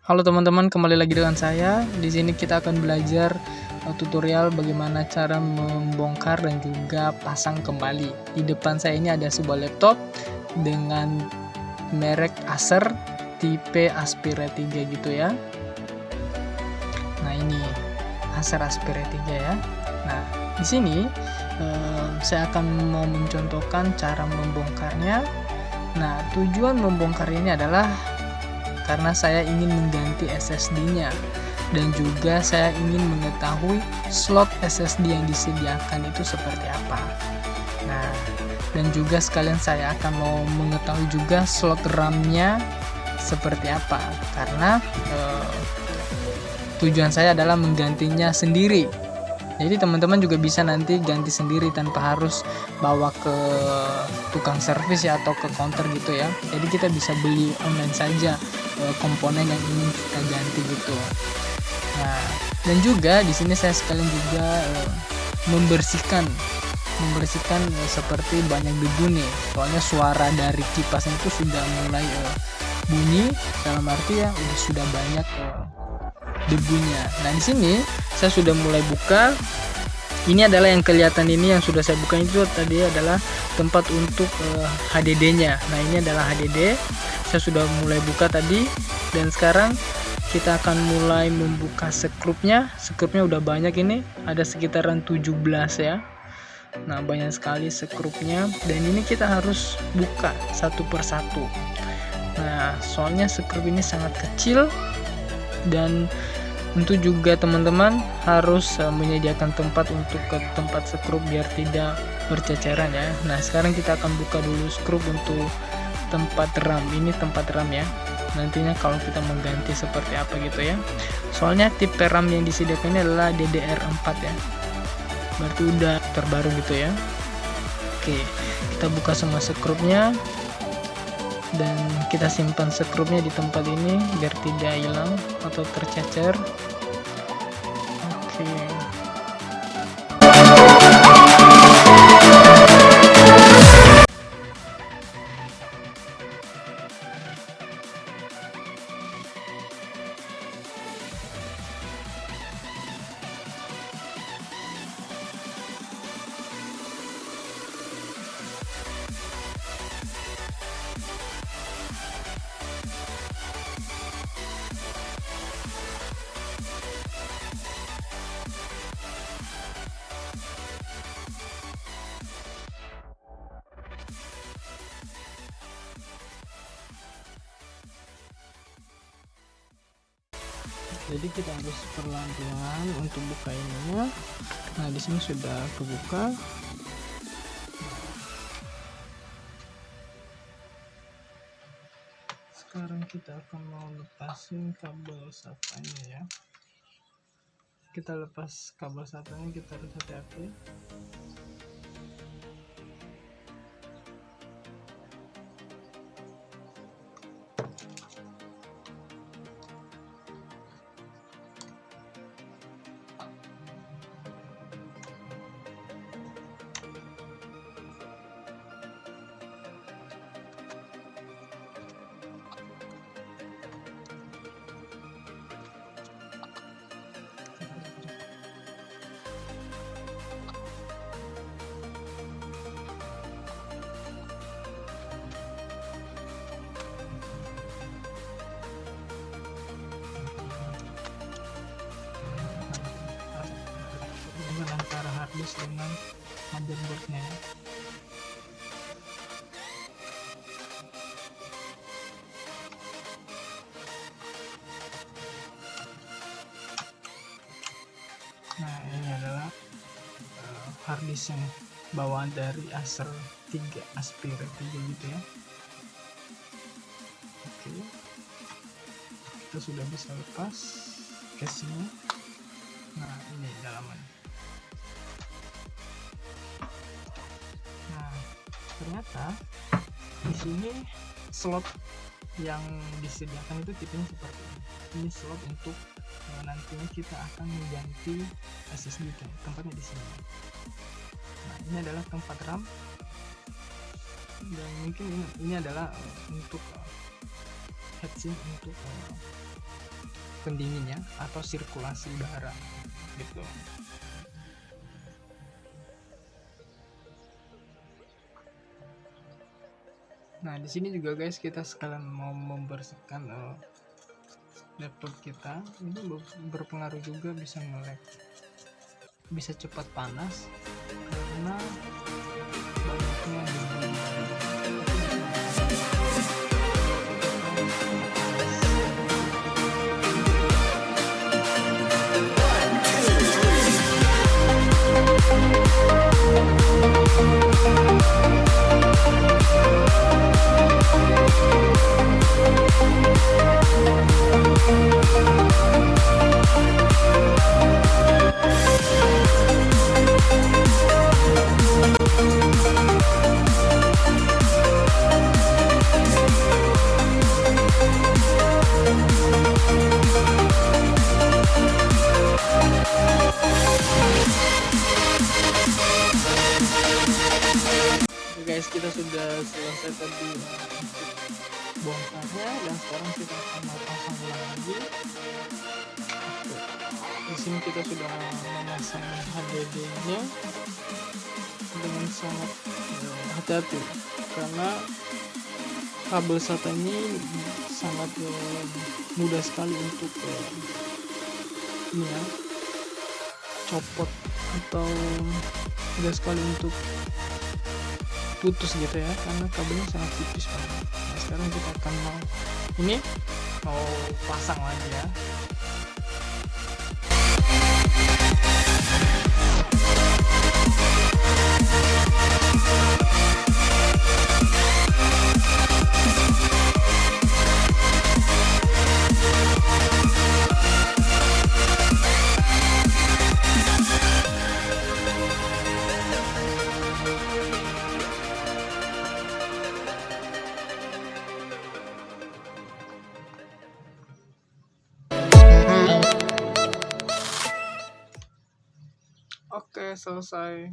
Halo teman-teman, kembali lagi dengan saya. Di sini kita akan belajar tutorial bagaimana cara membongkar dan juga pasang kembali. Di depan saya ini ada sebuah laptop dengan merek Acer tipe Aspire 3 gitu ya. Nah, ini Acer Aspire 3 ya. Nah, di sini saya akan mau mencontohkan cara membongkarnya. Nah, tujuan membongkar ini adalah karena saya ingin mengganti SSD-nya dan juga saya ingin mengetahui slot SSD yang disediakan itu seperti apa. Nah, dan juga sekalian saya akan mau mengetahui juga slot RAM-nya seperti apa, karena tujuan saya adalah menggantinya sendiri. Jadi teman-teman juga bisa nanti ganti sendiri tanpa harus bawa ke tukang servis ya, atau ke counter gitu ya. Jadi kita bisa beli online saja komponen yang ingin kita ganti gitu. Nah, dan juga di sini saya sekalian juga membersihkan seperti banyak debu nih. Soalnya suara dari kipasnya itu sudah mulai bunyi, dalam arti ya sudah banyak debunya. Nah, di sini saya sudah mulai buka. Ini adalah yang kelihatan, ini yang sudah saya buka itu tadi adalah tempat untuk HDD-nya. Nah, ini adalah HDD. Saya sudah mulai buka tadi, dan sekarang kita akan mulai membuka skrupnya. Skrupnya udah banyak, ini ada sekitaran 17 ya. Nah, banyak sekali skrupnya, dan ini kita harus buka satu persatu. Nah, soalnya skrup ini sangat kecil, dan tentu juga teman-teman harus menyediakan tempat untuk ke tempat skrup biar tidak berceceran ya. Nah, sekarang kita akan buka dulu skrup untuk tempat RAM. Ini tempat RAM ya. Nantinya kalau kita mengganti seperti apa gitu ya. Soalnya tipe RAM yang disediakan ini adalah DDR4 ya. Berarti udah terbaru gitu ya. Oke, kita buka semua skrupnya. Dan kita simpan skrupnya di tempat ini biar tidak hilang atau tercecer. Oke. Jadi kita harus perlahan-lahan untuk buka ininya. Nah, di sini sudah kebuka. Sekarang kita akan mau lepasin kabel SATA-nya ya. Kita lepas kabel SATA-nya, kita harus hati-hati. Antara harddisk dengan motherboardnya. Nah, ini adalah harddisk yang bawaan dari Acer 3 Aspire 3 gitu ya. Oke, kita sudah bisa lepas casingnya. Nah, ini dalamannya. Nah, ternyata di sini slot yang disediakan itu tipenya seperti ini. Ini slot untuk nantinya kita akan mengganti SSD kan, tempatnya di sini. Nah, ini adalah tempat RAM, dan mungkin ini adalah untuk heatsink untuk pendinginnya atau sirkulasi udara gitu. Nah di sini juga guys kita sekalian mau membersihkan laptop kita. Ini berpengaruh juga, bisa nge-lag, bisa cepat panas karena banyaknya debu. Guys, kita sudah selesai tadi bongkarnya dan sekarang kita akan pasang lagi. Di sini kita sudah memasang HDD-nya dengan sangat hati-hati karena kabel SATA ini sangat mudah sekali untuk copot atau mudah sekali untuk putus gitu ya, karena kabelnya sangat tipis banget. Nah, sekarang kita akan mau pasang lagi ya. Oke, selesai.